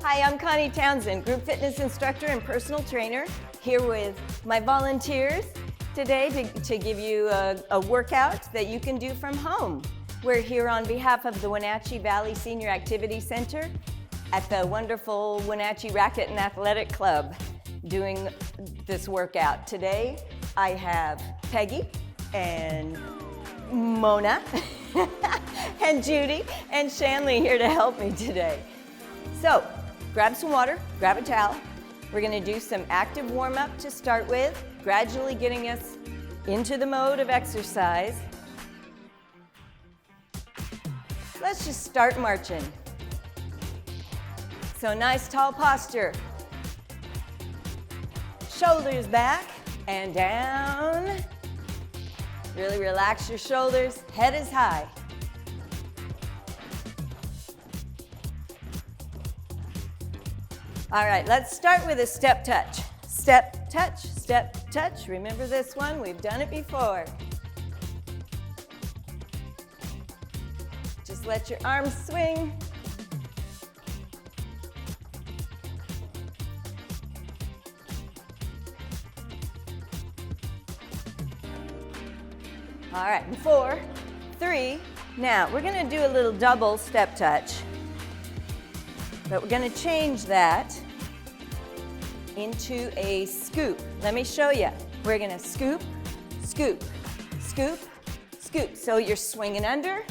Hi, I'm Connie Townsend, group fitness instructor and personal trainer, here with my volunteers today to give you a workout that you can do from home. We're here on behalf of the Wenatchee Valley Senior Activity Center at the wonderful Wenatchee Racquet and Athletic Club doing this workout. Today, I have Peggy and Mona and Judy and Shanley here to help me today. So, grab some water, grab a towel. We're gonna do some active warm-up to start with, gradually getting us into the mode of exercise. Let's just start marching. So nice tall posture. Shoulders back and down. Really relax your shoulders, head is high. All right, let's start with a step touch. Step, touch, step, touch. Remember this one? We've done it before. Just let your arms swing. All right, in 4, 3. Now, we're gonna do a little double step touch. But we're gonna change that into a scoop. Let me show you. We're gonna scoop, scoop, scoop, scoop. So you're swinging under,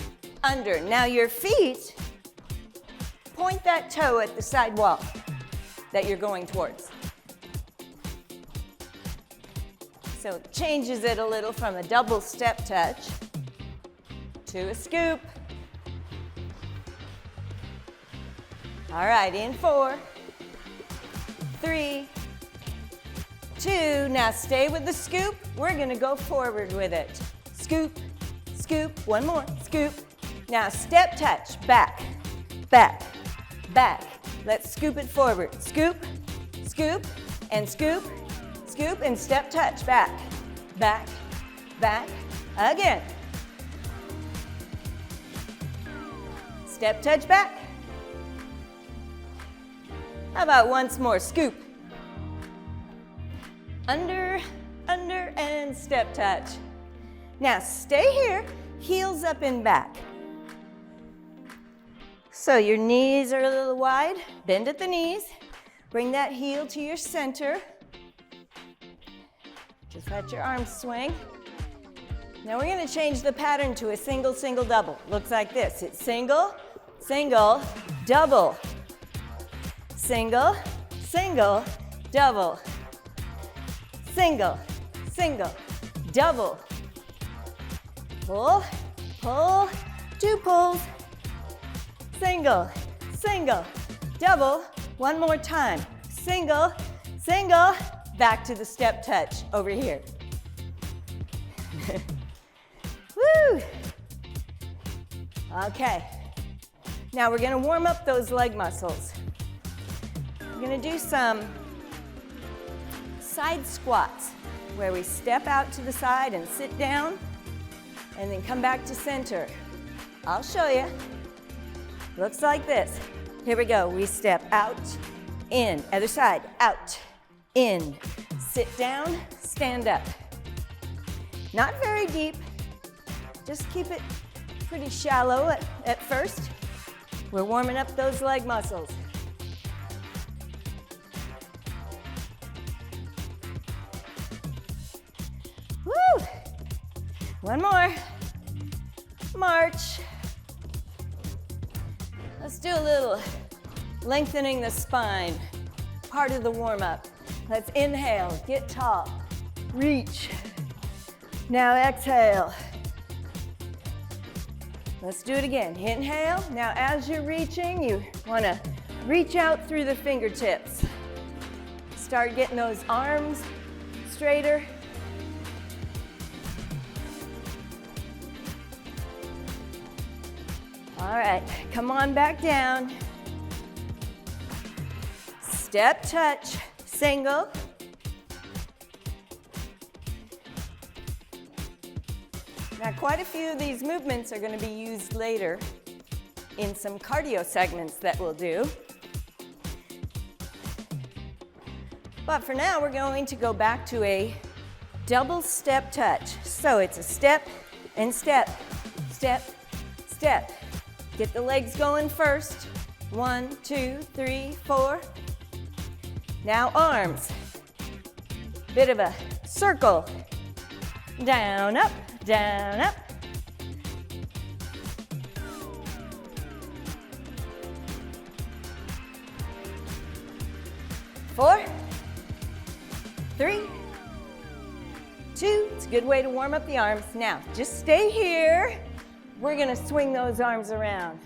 under. Now your feet, point that toe at the side wall that you're going towards. So it changes it a little from a double step touch to a scoop. All right, in 4, 3, 2. Now stay with the scoop. We're gonna go forward with it. Scoop, scoop, one more, scoop. Now step touch, back, back, back. Let's scoop it forward. Scoop, scoop, and scoop, scoop, and step touch, back, back, back, again. Step touch, back. How about once more, scoop. Under, under, and step touch. Now stay here, heels up and back. So your knees are a little wide, bend at the knees. Bring that heel to your center. Just let your arms swing. Now we're gonna change the pattern to a single, single, double. Looks like this. It's single, single, double. Single, single, double. Single, single, double. Pull, pull, 2 pulls. Single, single, double. One more time. Single, single, back to the step touch over here. Woo! Okay. Now we're gonna warm up those leg muscles. We're gonna do some side squats where we step out to the side and sit down and then come back to center. I'll show you. Looks like this. Here we go. We step out, in, other side, out, in, sit down, stand up. Not very deep. Just keep it pretty shallow at first. We're warming up those leg muscles. Woo! One more. March. Let's do a little lengthening the spine, part of the warm-up. Let's inhale, get tall, reach. Now exhale. Let's do it again. Inhale. Now as you're reaching, you want to reach out through the fingertips. Start getting those arms straighter. All right, come on back down. Step touch, single. Now, quite a few of these movements are going to be used later in some cardio segments that we'll do. But for now, we're going to go back to a double step touch. So it's a step and step, step, step. Get the legs going first. 1, 2, 3, 4. Now arms. Bit of a circle. Down, up, down, up. 4, 3, 2. It's a good way to warm up the arms. Now, just stay here. We're gonna swing those arms around.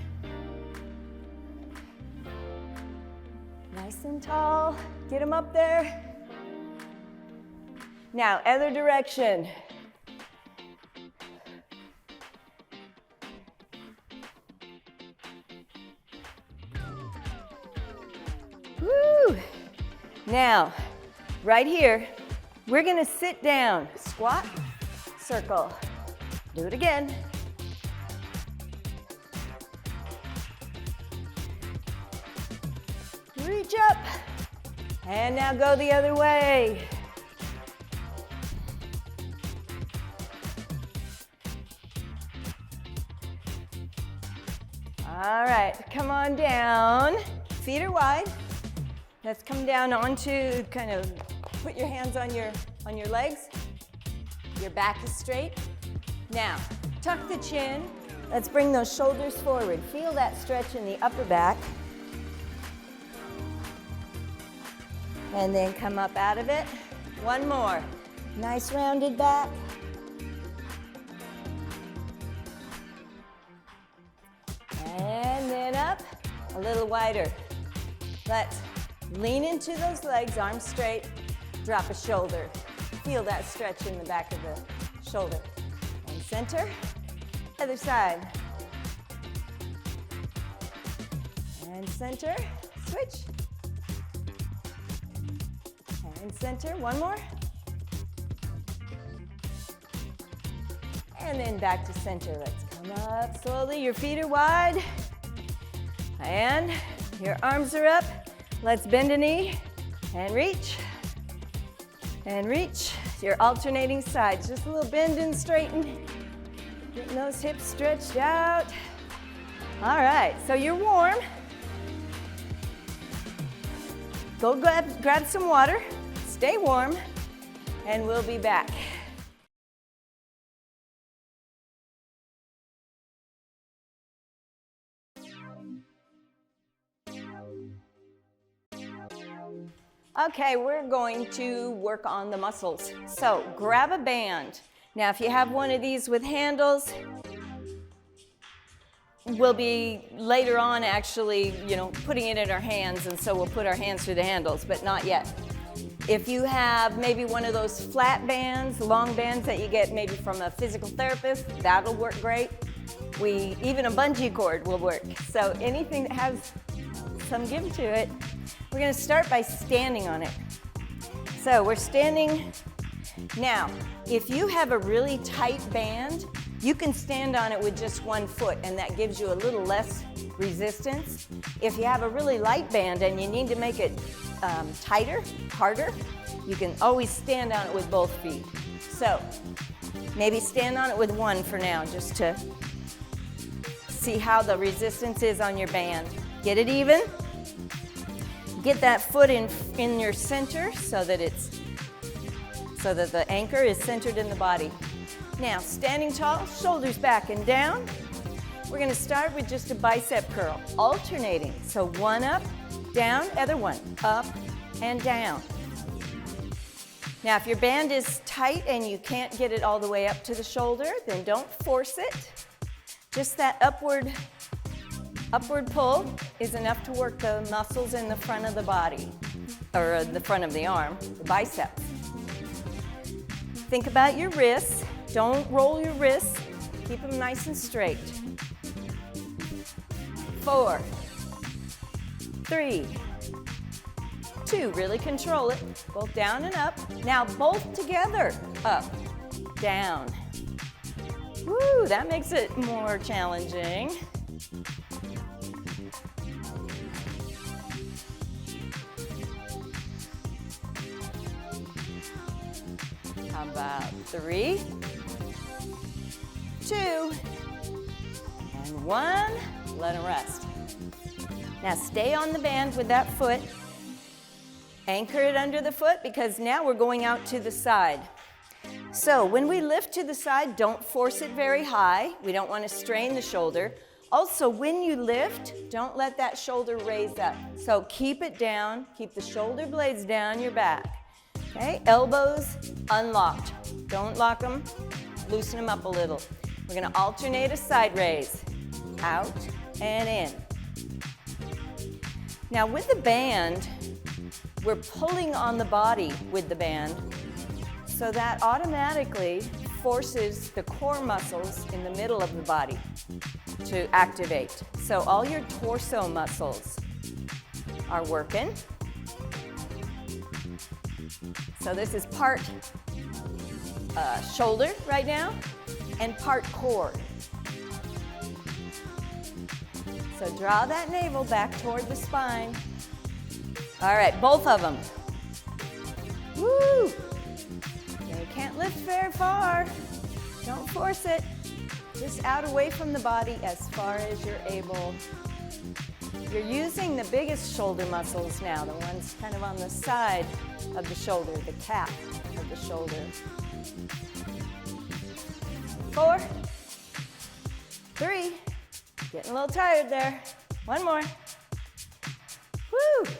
Nice and tall. Get them up there. Now, other direction. Woo! Now, right here, we're gonna sit down. Squat, circle. Do it again. Reach up. And now go the other way. All right, come on down. Feet are wide. Let's come down onto, kind of put your hands on your legs. Your back is straight. Now, tuck the chin. Let's bring those shoulders forward. Feel that stretch in the upper back. And then come up out of it. One more. Nice rounded back. And then up, a little wider. Let's lean into those legs, arms straight, drop a shoulder. Feel that stretch in the back of the shoulder. And center, other side. And center, switch. And center, one more. And then back to center. Let's come up slowly. Your feet are wide. And your arms are up. Let's bend a knee and reach. And reach. Your alternating sides. Just a little bend and straighten. Getting those hips stretched out. All right, so you're warm. Go grab some water. Stay warm, and we'll be back. Okay, we're going to work on the muscles. So grab a band. Now, if you have one of these with handles, we'll be later on actually, putting it in our hands, and so we'll put our hands through the handles, but not yet. If you have maybe one of those flat bands, long bands that you get maybe from a physical therapist, that'll work great. Even a bungee cord will work. So anything that has some give to it. We're gonna start by standing on it. So we're standing. Now, if you have a really tight band, you can stand on it with just one foot, and that gives you a little less resistance. If you have a really light band and you need to make it tighter, harder, you can always stand on it with both feet. So maybe stand on it with one for now, just to see how the resistance is on your band. Get it even. Get that foot in your center so that the anchor is centered in the body. Now, standing tall, shoulders back and down. We're gonna start with just a bicep curl, alternating. So one up, down, other one, up and down. Now, if your band is tight and you can't get it all the way up to the shoulder, then don't force it. Just that upward pull is enough to work the muscles in the front of the body, or the front of the arm, the biceps. Think about your wrists. Don't roll your wrists. Keep them nice and straight. 4, 3, 2, really control it. Both down and up. Now both together, up, down. Woo, that makes it more challenging. How about 3, 2, and 1. Let them rest. Now stay on the band with that foot. Anchor it under the foot because now we're going out to the side. So when we lift to the side, don't force it very high. We don't want to strain the shoulder. Also, when you lift, don't let that shoulder raise up. So keep it down, keep the shoulder blades down your back. Okay, elbows unlocked. Don't lock them, loosen them up a little. We're gonna alternate a side raise, out and in. Now with the band, we're pulling on the body with the band, so that automatically forces the core muscles in the middle of the body to activate. So all your torso muscles are working. So this is part shoulder right now and part core. So draw that navel back toward the spine. All right, both of them. Woo! You can't lift very far. Don't force it. Just out away from the body as far as you're able. You're using the biggest shoulder muscles now, the ones kind of on the side of the shoulder, the cap of the shoulder. 4, 3, getting a little tired there. 1 more. Woo!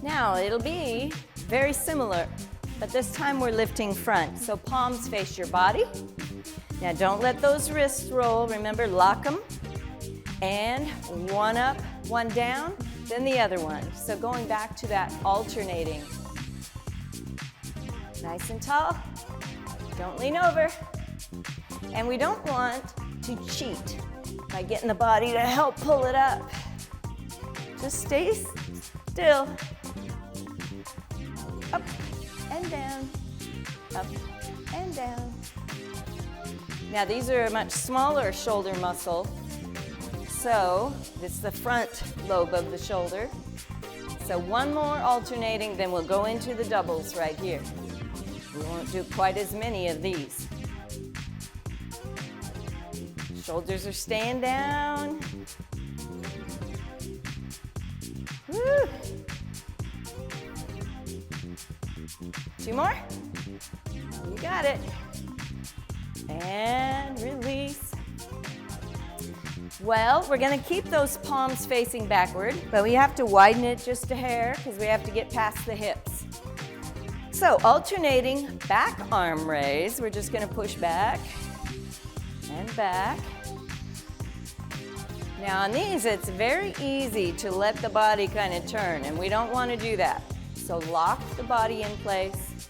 Now it'll be very similar, but this time we're lifting front. So palms face your body. Now don't let those wrists roll. Remember, lock them. And 1 up, 1 down, then the other one. So going back to that alternating. Nice and tall. Don't lean over. And we don't want to cheat by getting the body to help pull it up. Just stay still. Up and down, up and down. Now these are a much smaller shoulder muscle. So it's the front lobe of the shoulder. So 1 more alternating, then we'll go into the doubles right here. We won't do quite as many of these. Shoulders are staying down. Woo! 2 more. You got it. And release. Well, we're going to keep those palms facing backward, but we have to widen it just a hair because we have to get past the hips. So alternating back arm raise, we're just going to push back and back. Now on these, it's very easy to let the body kind of turn, and we don't want to do that. So lock the body in place.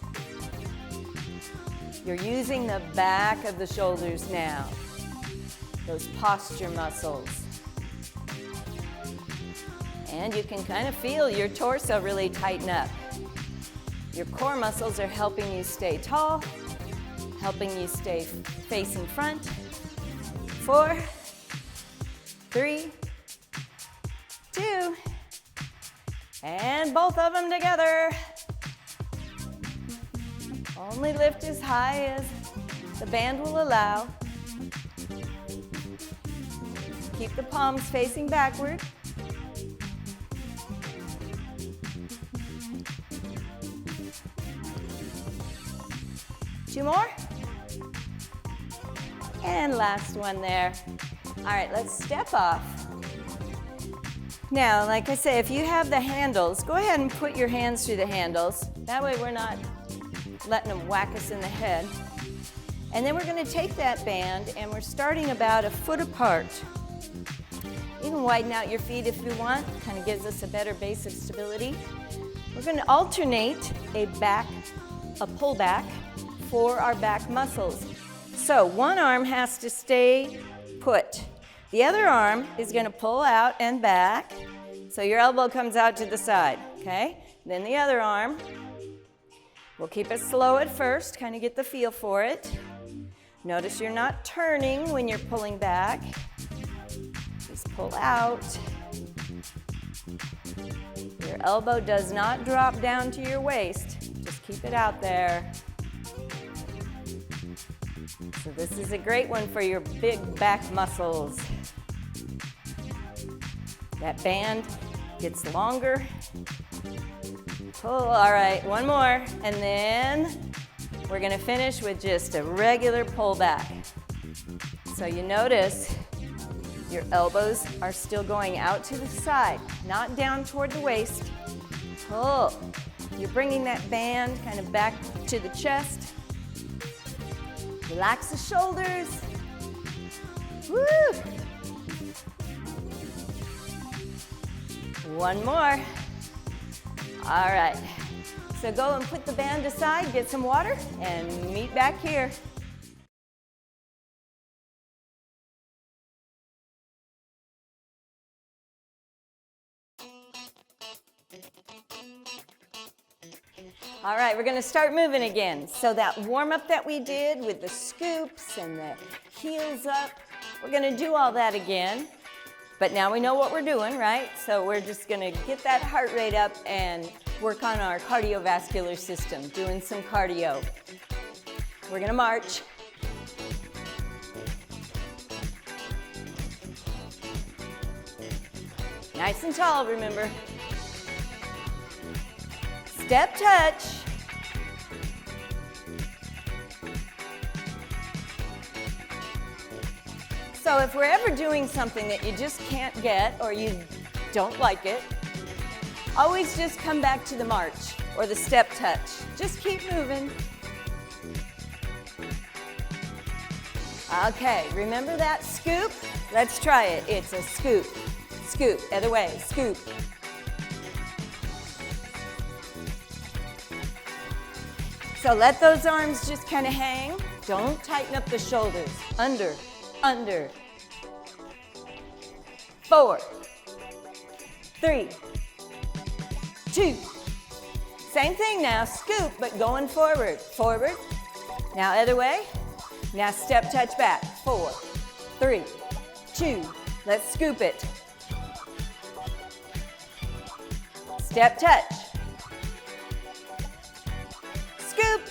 You're using the back of the shoulders now, those posture muscles. And you can kind of feel your torso really tighten up. Your core muscles are helping you stay tall, helping you stay facing front. 4, 3, 2, and both of them together. Only lift as high as the band will allow. Keep the palms facing backward. Two more. And last one there. All right, let's step off. Now, like I say, if you have the handles, go ahead and put your hands through the handles. That way we're not letting them whack us in the head. And then we're going to take that band and we're starting about a foot apart. You can widen out your feet if you want. Kind of gives us a better base of stability. We're going to alternate a pull back for our back muscles. So one arm has to stay put. The other arm is going to pull out and back. So your elbow comes out to the side, okay? Then the other arm. We'll keep it slow at first, kind of get the feel for it. Notice you're not turning when you're pulling back. Just pull out. Your elbow does not drop down to your waist. Just keep it out there. So this is a great one for your big back muscles. That band gets longer. Pull, all right, one more. And then we're gonna finish with just a regular pull back. So you notice your elbows are still going out to the side, not down toward the waist. Pull. You're bringing that band kind of back to the chest. Relax the shoulders. Woo! One more. All right. So go and put the band aside, get some water, and meet back here. All right, we're gonna start moving again. So that warm-up that we did with the scoops and the heels up, we're gonna do all that again. But now we know what we're doing, right? So we're just gonna get that heart rate up and work on our cardiovascular system, doing some cardio. We're gonna march. Nice and tall, remember. Step touch. So if we're ever doing something that you just can't get or you don't like it, always just come back to the march or the step touch. Just keep moving. Okay, remember that scoop? Let's try it. It's a scoop. Scoop, other way, scoop. So let those arms just kind of hang. Don't tighten up the shoulders. Under, under. 4, 3, 2. Same thing now, scoop, but going forward. Forward. Now other way. Now step touch back. 4, 3, 2. Let's scoop it. Step touch. Scoop.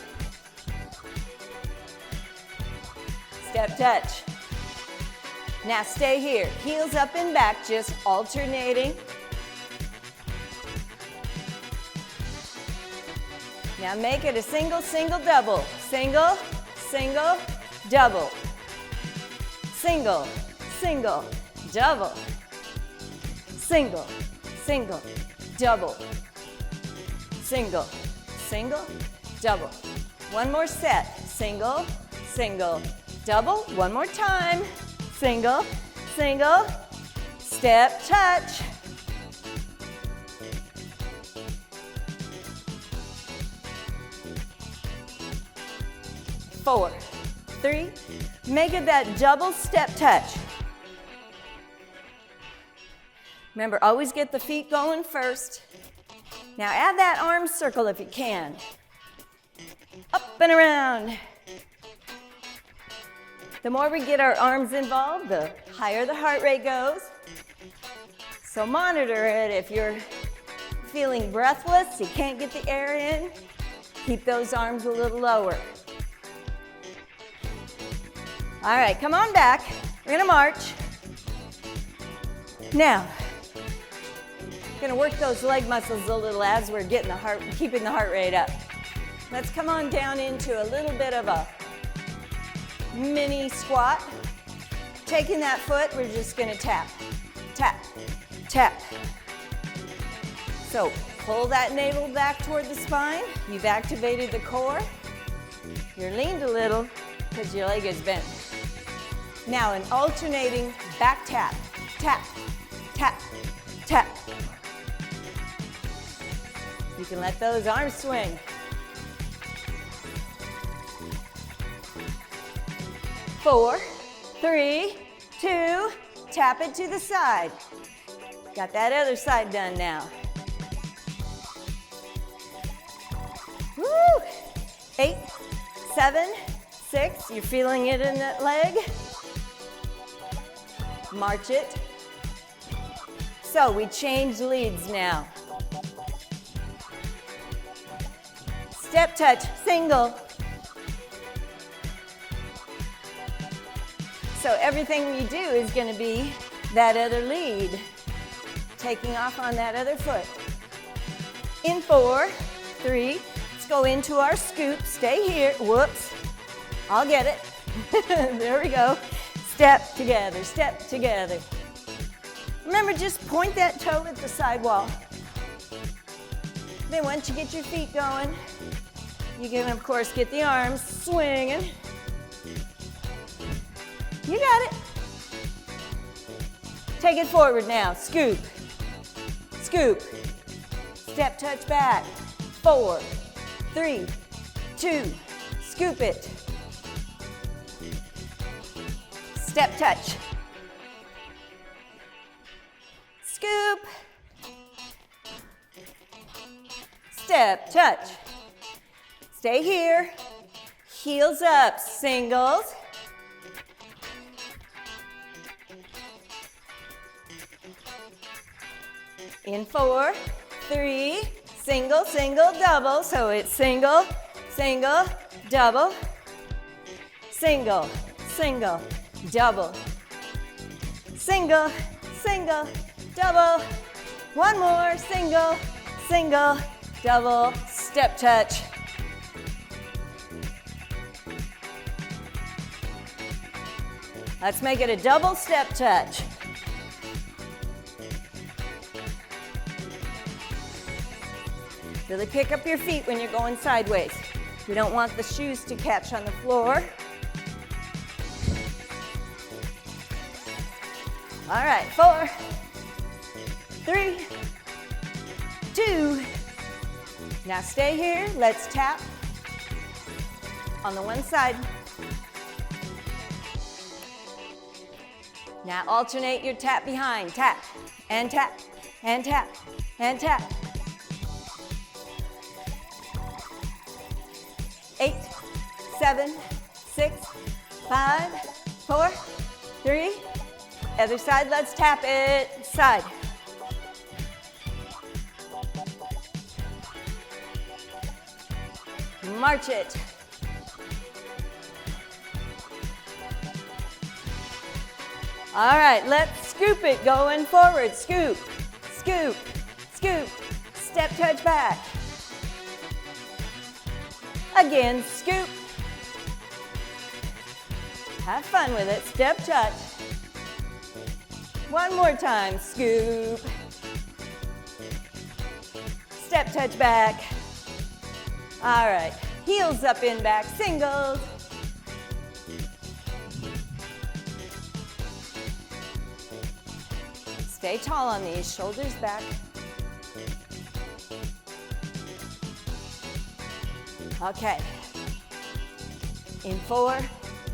Step touch. Now stay here. Heels up and back, just alternating. Now make it a single, single, double. Single, single, double. Single, single, double. Single, single, double. Single, single, double. One more set. Single, single, double. One more time. Single, single, step touch. Four, 3, make it that double step touch. Remember, always get the feet going first. Now add that arm circle if you can. Up and around. The more we get our arms involved, the higher the heart rate goes. So monitor it. If you're feeling breathless, you can't get the air in, keep those arms a little lower. All right, come on back. We're gonna march. Now, gonna work those leg muscles a little as we're getting keeping the heart rate up. Let's come on down into a little bit of a mini squat. Taking that foot, we're just gonna tap, tap, tap. So pull that navel back toward the spine. You've activated the core. You're leaned a little because your leg is bent. Now an alternating back tap, tap, tap, tap. You can let those arms swing. Four, 3, 2, tap it to the side. Got that other side done now. Woo! 8, 7, 6, you're feeling it in that leg. March it. So we change leads now. Step touch, single. So everything we do is going to be that other lead, taking off on that other foot. In 4, 3, let's go into our scoop. Stay here. Whoops. I'll get it. There we go. Step together, step together. Remember, just point that toe at the sidewall. Then once you get your feet going, you can, of course, get the arms swinging. You got it. Take it forward now. Scoop. Scoop. Step, touch back. 4, 3, 2. Scoop it. Step, touch. Scoop. Step, touch. Stay here. Heels up. Singles. In 4, 3, single, single, double. So it's single, single, double, single, single, double, single, single, double. One more, single, single, double, step touch. Let's make it a double step touch. Really pick up your feet when you're going sideways. We don't want the shoes to catch on the floor. All right, 4, 3, 2. Now stay here. Let's tap on the one side. Now alternate your tap behind. Tap, and tap, and tap, and tap. 8, 7, 6, 5, 4, 3. Other side, let's tap it. Side. March it. All right, let's scoop it going forward. Scoop, scoop, scoop. Step, touch back. Again, scoop. Have fun with it. Step, touch. One more time. Scoop. Step, touch back. All right. Heels up, in, back. Singles. Stay tall on these. Shoulders back. Okay. In 4,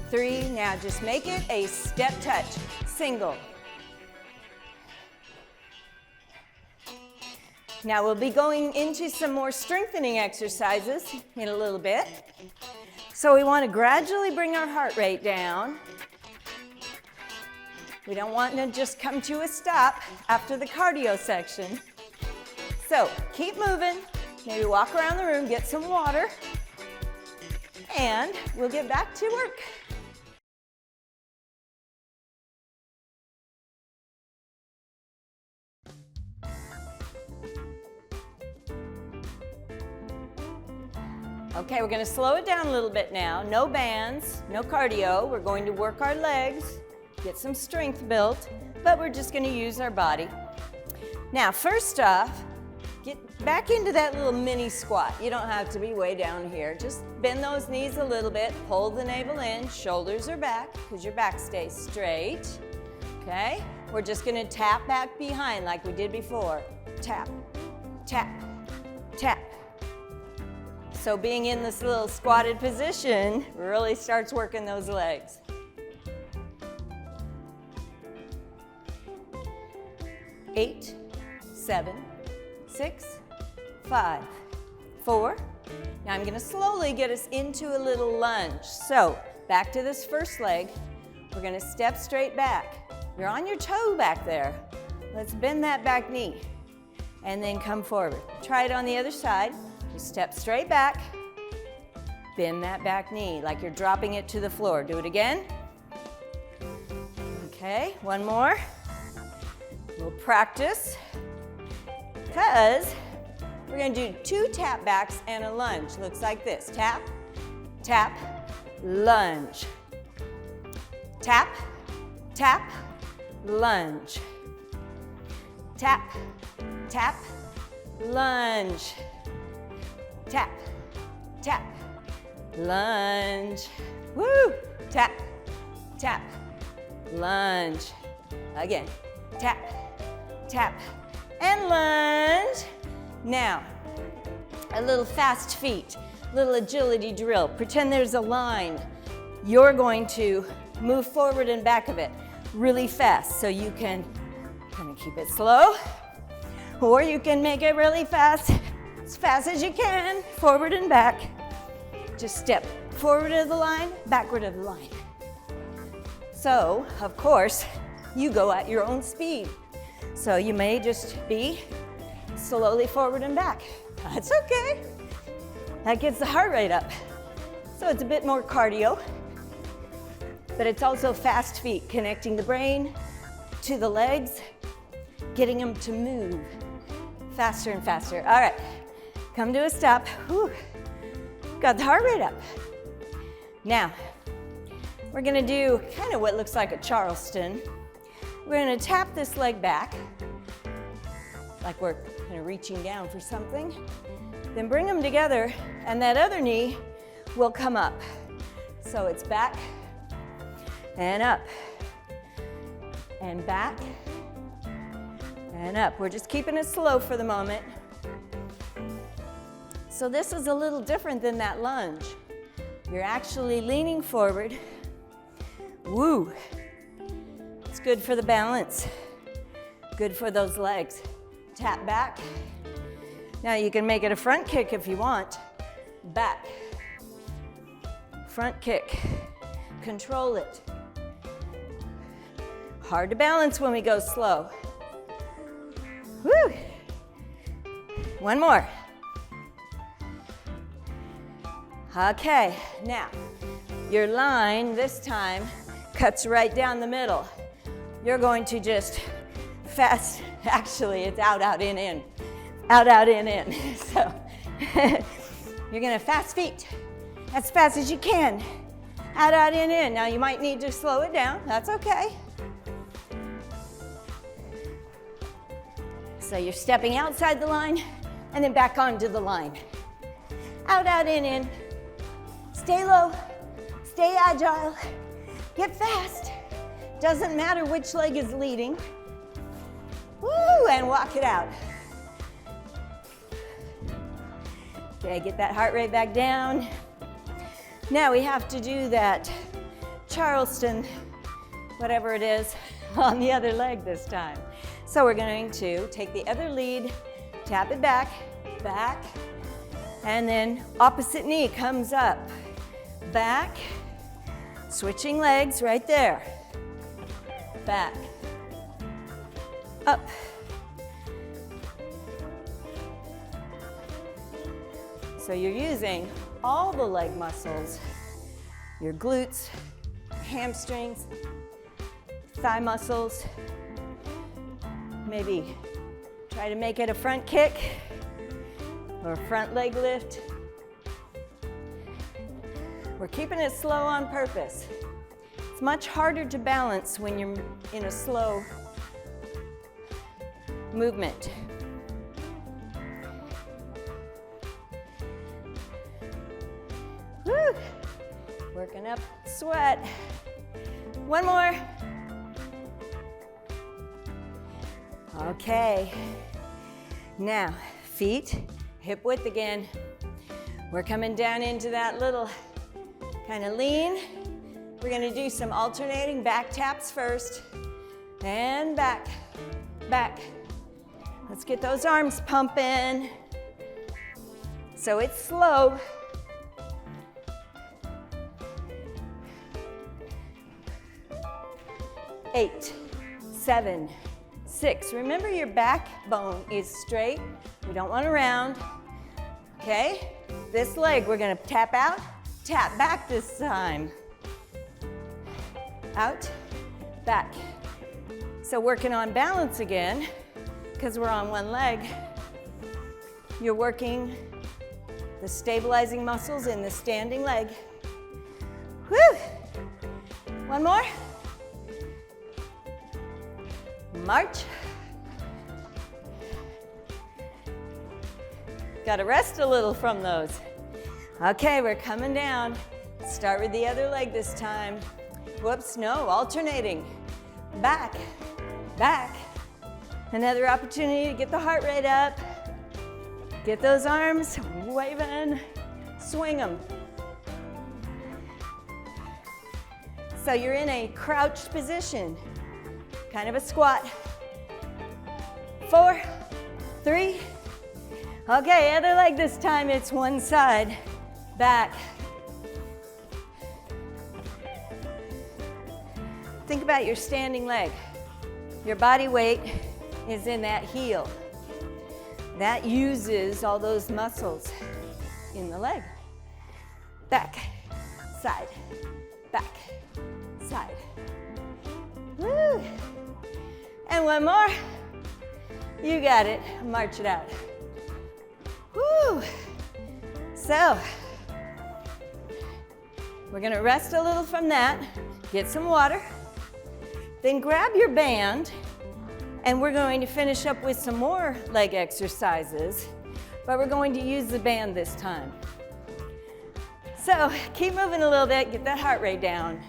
3. Now just make it a step touch. Single. Now we'll be going into some more strengthening exercises in a little bit. So we want to gradually bring our heart rate down. We don't want to just come to a stop after the cardio section. So keep moving. Maybe walk around the room, get some water, and we'll get back to work. Okay, we're going to slow it down a little bit now. No bands, no cardio. We're going to work our legs, get some strength built, but we're just going to use our body. Now, first off, get back into that little mini squat. You don't have to be way down here. Just bend those knees a little bit, pull the navel in, shoulders are back because your back stays straight. Okay, we're just going to tap back behind like we did before. Tap, tap, tap. So being in this little squatted position really starts working those legs. Eight, 7, 6, 5, 4. Now I'm going to slowly get us into a little lunge. So back to this first leg. We're going to step straight back. You're on your toe back there. Let's bend that back knee and then come forward. Try it on the other side. You step straight back, bend that back knee like you're dropping it to the floor. Do it again. Okay, one more. We'll practice because we're going to do 2 tap backs and a lunge. Looks like this. Tap, tap, lunge. Tap, tap, lunge. Tap, tap, lunge. Tap, tap, lunge. Woo! Tap, tap, lunge. Again. Tap, tap, and lunge. Now, a little fast feet, little agility drill. Pretend there's a line. You're going to move forward and back of it really fast. So you can kind of keep it slow, or you can make it really fast as you can, forward and back. Just step forward of the line, backward of the line. So, of course, you go at your own speed. So you may just be slowly forward and back. That's okay. That gets the heart rate up. So it's a bit more cardio, but it's also fast feet, connecting the brain to the legs, getting them to move faster and faster. All right, come to a stop. Whew. Got the heart rate up. Now, we're gonna do kind of what looks like a Charleston. We're gonna tap this leg back, like we're kind of reaching down for something. Then bring them together, and that other knee will come up. So it's back, and up, and back, and up. We're just keeping it slow for the moment. So this is a little different than that lunge. You're actually leaning forward. Woo! It's good for the balance. Good for those legs. Tap back. Now you can make it a front kick if you want. Back. Front kick. Control it. Hard to balance when we go slow. Woo! One more. Okay, now your line this time cuts right down the middle. You're going to just fast, actually it's out, out, in, out, out, in. So you're gonna fast feet as fast as you can. Out, out, in. Now you might need to slow it down, that's okay. So you're stepping outside the line and then back onto the line. Out, out, in. Stay low, stay agile, get fast. Doesn't matter which leg is leading. Woo, and walk it out. Okay, get that heart rate back down. Now we have to do that Charleston, whatever it is, on the other leg this time. So we're going to take the other lead, tap it back, back, and then opposite knee comes up. Back, switching legs right there. Back, up. So you're using all the leg muscles, your glutes, hamstrings, thigh muscles. Maybe try to make it a front kick or a front leg lift. We're keeping it slow on purpose. It's much harder to balance when you're in a slow movement. Woo! Working up sweat. One more. Okay. Now, feet hip width again. We're coming down into that little kind of lean. We're gonna do some alternating back taps first. And back, back. Let's get those arms pumping. So it's slow. Eight, 7, 6. Remember your backbone is straight. We don't want to round. Okay? This leg, we're gonna tap out, tap back this time. Out, back, So working on balance again, because we're on one leg, you're working the stabilizing muscles in the standing leg. Woo! One more. March. Got to rest a little from those. Okay, we're coming down. Start with the other leg this time. Whoops, no, alternating. Back, back. Another opportunity to get the heart rate up. Get those arms waving. Swing them. So you're in a crouched position, kind of a squat. 4, 3. Okay, other leg this time, it's one side. Back. Think about your standing leg. Your body weight is in that heel. That uses all those muscles in the leg. Back, side, back, side. Woo! And one more. You got it. March it out. Woo! So, we're gonna rest a little from that, get some water, then grab your band, and we're going to finish up with some more leg exercises, but we're going to use the band this time. So, keep moving a little bit, get that heart rate down.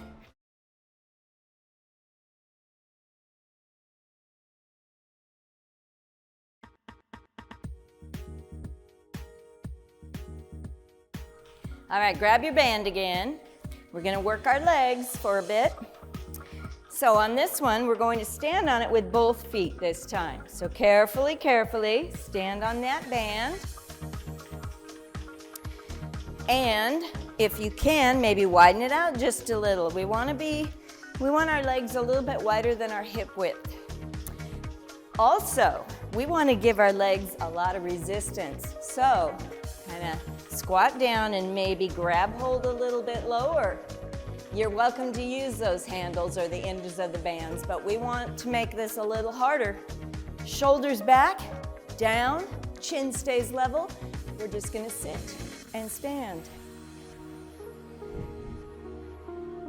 All right, grab your band again. We're gonna work our legs for a bit. So on this one, we're going to stand on it with both feet this time. So carefully, carefully, stand on that band. And if you can, maybe widen it out just a little. We want our legs a little bit wider than our hip width. Also, we want to give our legs a lot of resistance. So kind of squat down and maybe grab hold a little bit lower. You're welcome to use those handles or the ends of the bands, but we want to make this a little harder. Shoulders back, down, chin stays level. We're just gonna sit and stand.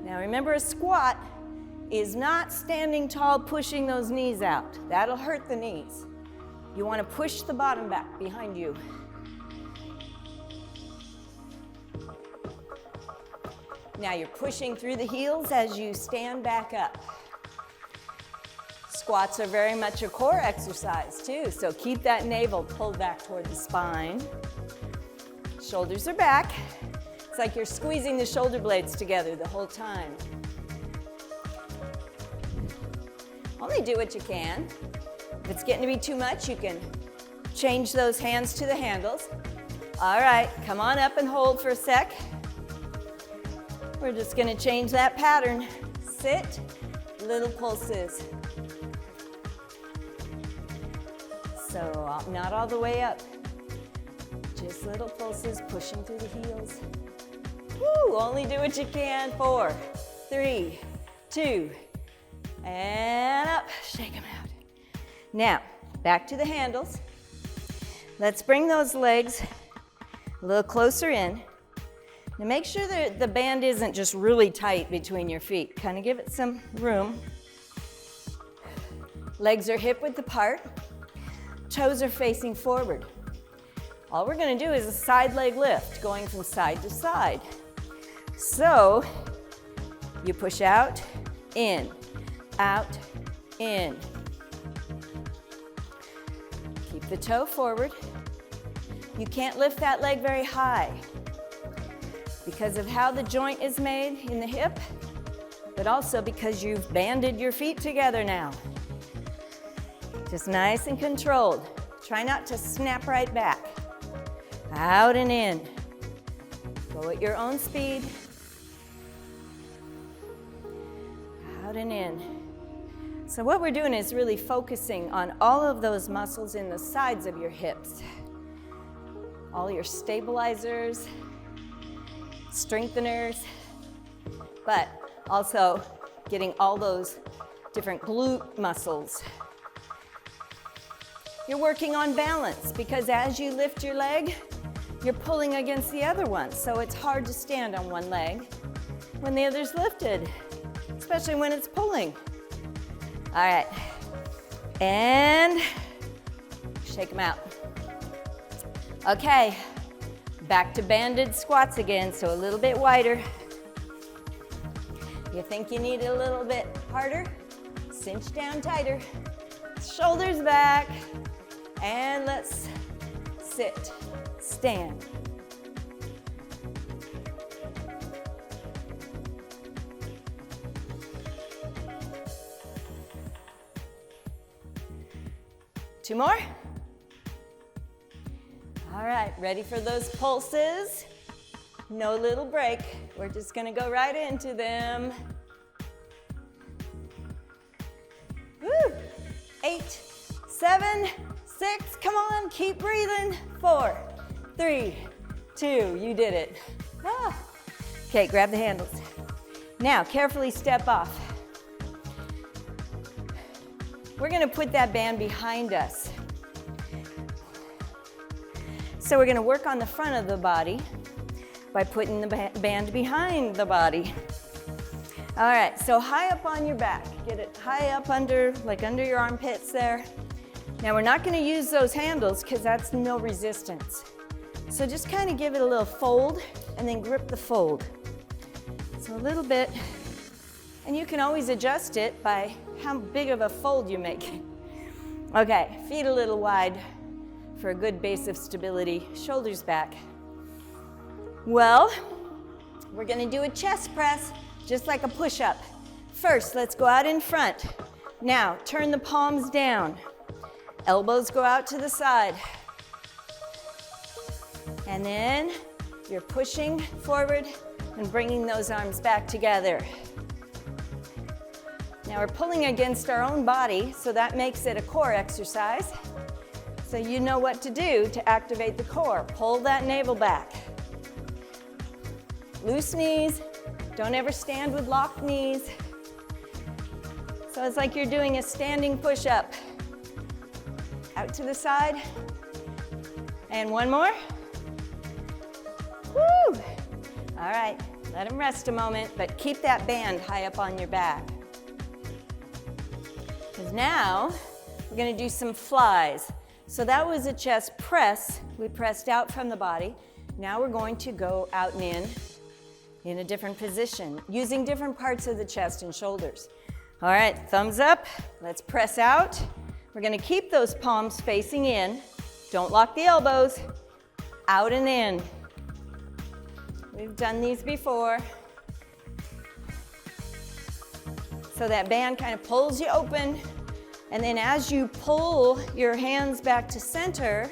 Now remember, a squat is not standing tall, pushing those knees out. That'll hurt the knees. You wanna push the bottom back behind you. Now you're pushing through the heels as you stand back up. Squats are very much a core exercise too, so keep that navel pulled back toward the spine. Shoulders are back. It's like you're squeezing the shoulder blades together the whole time. Only do what you can. If it's getting to be too much, you can change those hands to the handles. All right, come on up and hold for a sec. We're just gonna change that pattern. Sit, little pulses. So not all the way up. Just little pulses pushing through the heels. Woo, only do what you can. 4, 3, 2, and up. Shake them out. Now, back to the handles. Let's bring those legs a little closer in. Now make sure that the band isn't just really tight between your feet. Kind of give it some room. Legs are hip width apart. Toes are facing forward. All we're gonna do is a side leg lift, going from side to side. So, you push out, in, in. Keep the toe forward. You can't lift that leg very high because of how the joint is made in the hip, but also because you've banded your feet together now. Just nice and controlled. Try not to snap right back. Out and in. Go at your own speed. Out and in. So what we're doing is really focusing on all of those muscles in the sides of your hips. All your stabilizers, strengtheners, but also getting all those different glute muscles. You're working on balance because as you lift your leg, you're pulling against the other one. So it's hard to stand on one leg when the other's lifted, especially when it's pulling. All right, and shake them out. Okay, back to banded squats again, so a little bit wider. You think you need it a little bit harder? Cinch down tighter. Shoulders back. And let's sit, stand. Two more. All right, ready for those pulses? No little break. We're just gonna go right into them. Woo! 8, 7, 6, come on, keep breathing. 4, 3, 2, you did it. Ah. Okay, grab the handles. Now, carefully step off. We're gonna put that band behind us. So we're gonna work on the front of the body by putting the band behind the body. All right, so high up on your back. Get it high up under, like under your armpits there. Now we're not gonna use those handles because that's no resistance. So just kind of give it a little fold and then grip the fold. So a little bit, and you can always adjust it by how big of a fold you make. Okay, feet a little wide for a good base of stability, shoulders back. Well, we're gonna do a chest press, just like a push-up. First, let's go out in front. Now, turn the palms down. Elbows go out to the side. And then you're pushing forward and bringing those arms back together. Now we're pulling against our own body, so that makes it a core exercise. So you know what to do to activate the core. Pull that navel back. Loose knees. Don't ever stand with locked knees. So it's like you're doing a standing push-up. Out to the side. And one more. Woo! All right, let them rest a moment, but keep that band high up on your back. Because now we're gonna do some flies. So that was a chest press. We pressed out from the body. Now we're going to go out and in a different position, using different parts of the chest and shoulders. All right, thumbs up. Let's press out. We're gonna keep those palms facing in. Don't lock the elbows. Out and in. We've done these before. So that band kind of pulls you open. And then as you pull your hands back to center,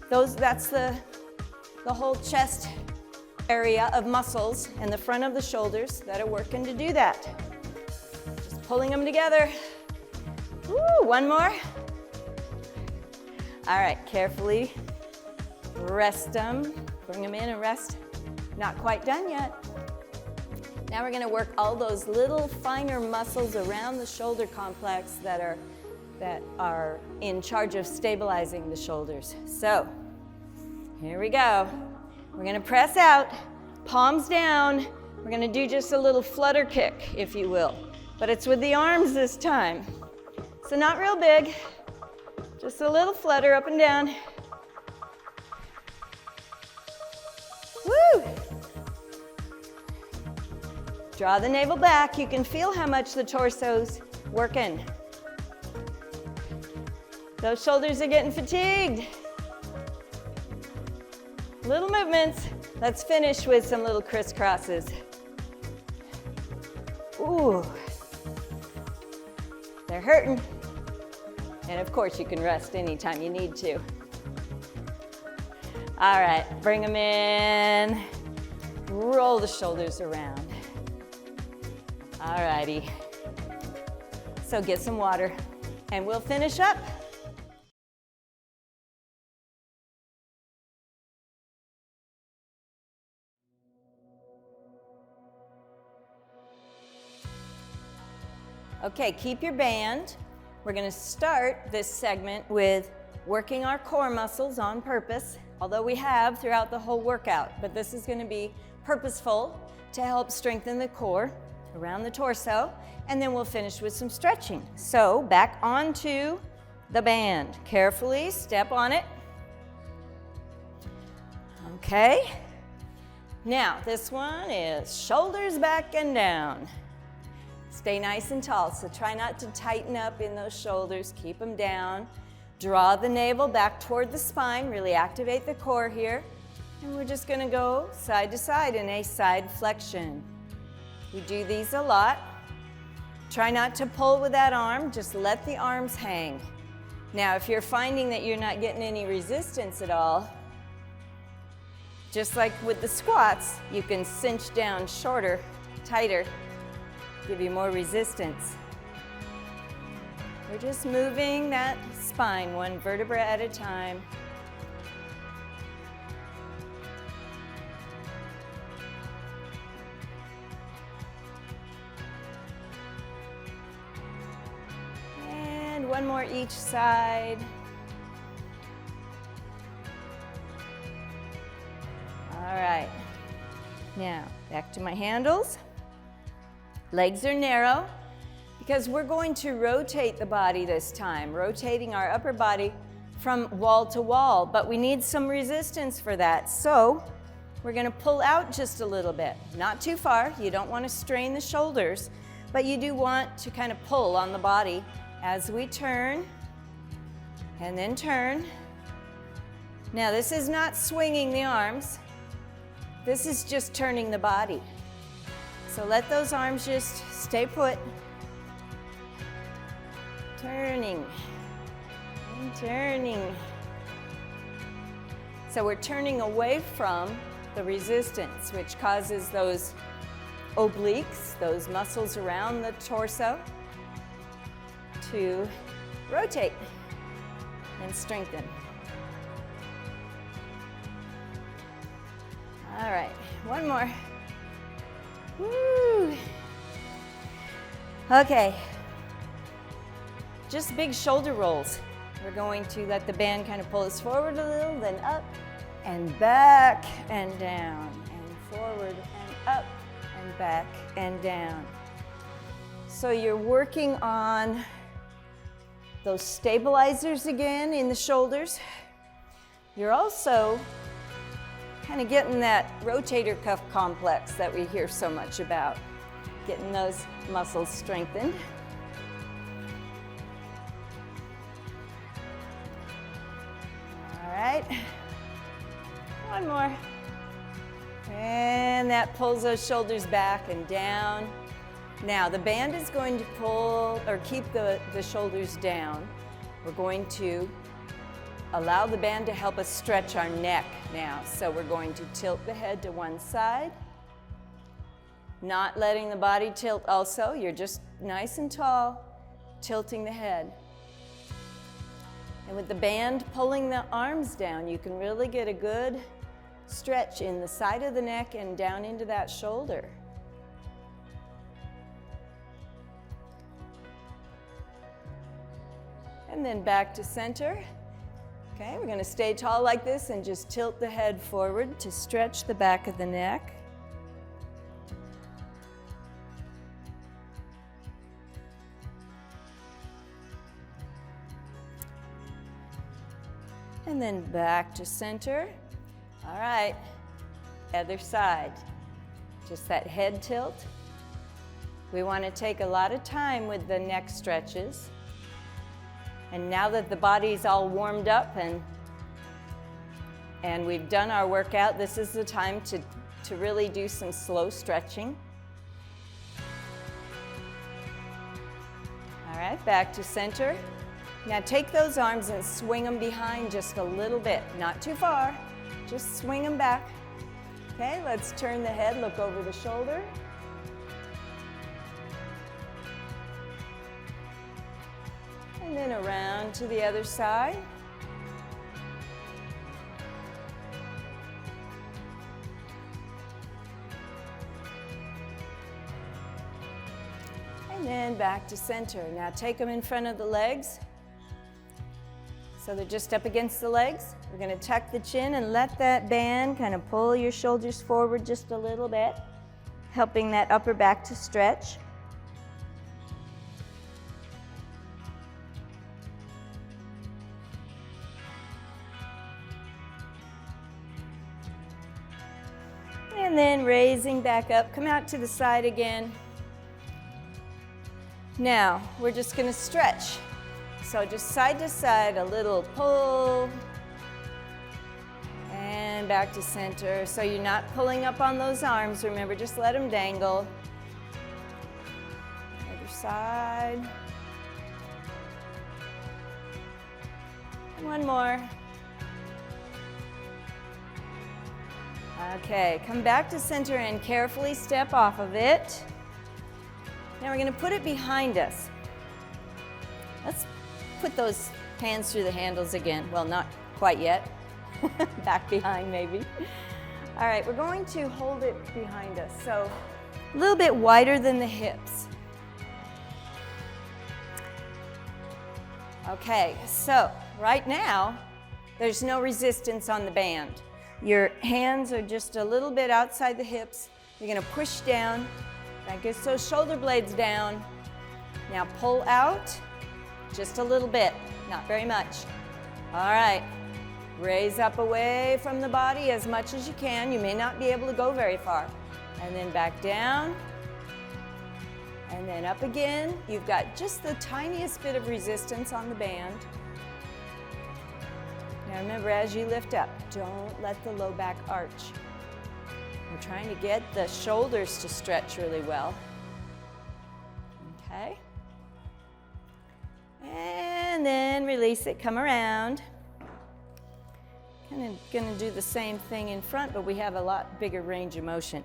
that's the whole chest area of muscles and the front of the shoulders that are working to do that. Just pulling them together. Woo, one more. All right, carefully rest them. Bring them in and rest. Not quite done yet. Now we're gonna work all those little finer muscles around the shoulder complex that are in charge of stabilizing the shoulders. So, here we go. We're gonna press out, palms down. We're gonna do just a little flutter kick, if you will. But it's with the arms this time. So not real big, just a little flutter up and down. Woo! Draw the navel back. You can feel how much the torso's working. Those shoulders are getting fatigued. Little movements. Let's finish with some little crisscrosses. Ooh. They're hurting. And of course you can rest anytime you need to. All right, bring them in. Roll the shoulders around. All righty. So get some water and we'll finish up. Okay, keep your band. We're gonna start this segment with working our core muscles on purpose, although we have throughout the whole workout, but this is gonna be purposeful to help strengthen the core around the torso, and then we'll finish with some stretching. So back onto the band. Carefully step on it. Okay. Now, this one is shoulders back and down. Stay nice and tall, so try not to tighten up in those shoulders. Keep them down. Draw the navel back toward the spine. Really activate the core here. And we're just going to go side to side in a side flexion. We do these a lot. Try not to pull with that arm. Just let the arms hang. Now, if you're finding that you're not getting any resistance at all, just like with the squats, you can cinch down shorter, tighter, give you more resistance. We're just moving that spine one vertebra at a time. And one more each side. All right, now back to my handles. Legs are narrow because we're going to rotate the body this time, rotating our upper body from wall to wall, but we need some resistance for that. So we're gonna pull out just a little bit, not too far. You don't want to strain the shoulders, but you do want to kind of pull on the body as we turn and then turn. Now this is not swinging the arms. This is just turning the body. So let those arms just stay put. Turning and turning. So we're turning away from the resistance, which causes those obliques, those muscles around the torso, to rotate and strengthen. All right, one more. Woo! Okay, just big shoulder rolls. We're going to let the band kind of pull us forward a little, then up and back and down, and forward and up and back and down. So you're working on those stabilizers again in the shoulders. You're also kind of getting that rotator cuff complex that we hear so much about, getting those muscles strengthened. All right, one more. And that pulls those shoulders back and down. Now the band is going to pull or keep the shoulders down. We're going to allow the band to help us stretch our neck now. So we're going to tilt the head to one side, not letting the body tilt also. You're just nice and tall, tilting the head. And with the band pulling the arms down, you can really get a good stretch in the side of the neck and down into that shoulder. And then back to center. Okay, we're going to stay tall like this and just tilt the head forward to stretch the back of the neck. And then back to center. All right, other side. Just that head tilt. We want to take a lot of time with the neck stretches. And now that the body's all warmed up and we've done our workout, this is the time to really do some slow stretching. All right, back to center. Now take those arms and swing them behind just a little bit, not too far, just swing them back. Okay, let's turn the head, look over the shoulder. And then around to the other side. And then back to center. Now take them in front of the legs. So they're just up against the legs. We're going to tuck the chin and let that band kind of pull your shoulders forward just a little bit, helping that upper back to stretch. And then raising back up, come out to the side again. Now, we're just going to stretch. So just side to side, a little pull, and back to center. So you're not pulling up on those arms. Remember, just let them dangle. Other side. One more. Okay, come back to center and carefully step off of it. Now we're going to put it behind us. Let's put those hands through the handles again. Well, not quite yet. Back behind maybe. All right, we're going to hold it behind us. So a little bit wider than the hips. Okay, so right now, there's no resistance on the band. Your hands are just a little bit outside the hips. You're going to push down. That gets those shoulder blades down. Now pull out. Just a little bit, not very much. All right, raise up away from the body as much as you can. You may not be able to go very far. And then back down, and then up again. You've got just the tiniest bit of resistance on the band. Now remember, as you lift up, don't let the low back arch. We're trying to get the shoulders to stretch really well. Okay. And then release it, come around. Kind of gonna do the same thing in front, but we have a lot bigger range of motion.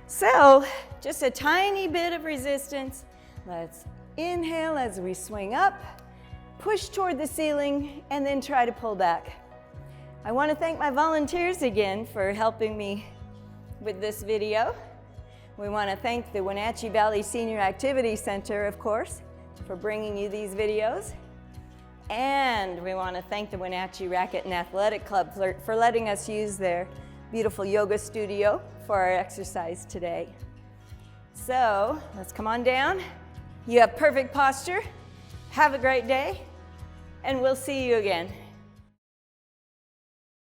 So, just a tiny bit of resistance. Let's inhale as we swing up, push toward the ceiling, and then try to pull back. I want to thank my volunteers again for helping me with this video. We want to thank the Wenatchee Valley Senior Activity Center, of course, for bringing you these videos. And we want to thank the Wenatchee Racquet and Athletic Club for letting us use their beautiful yoga studio for our exercise today. So let's come on down. You have perfect posture. Have a great day, and we'll see you again.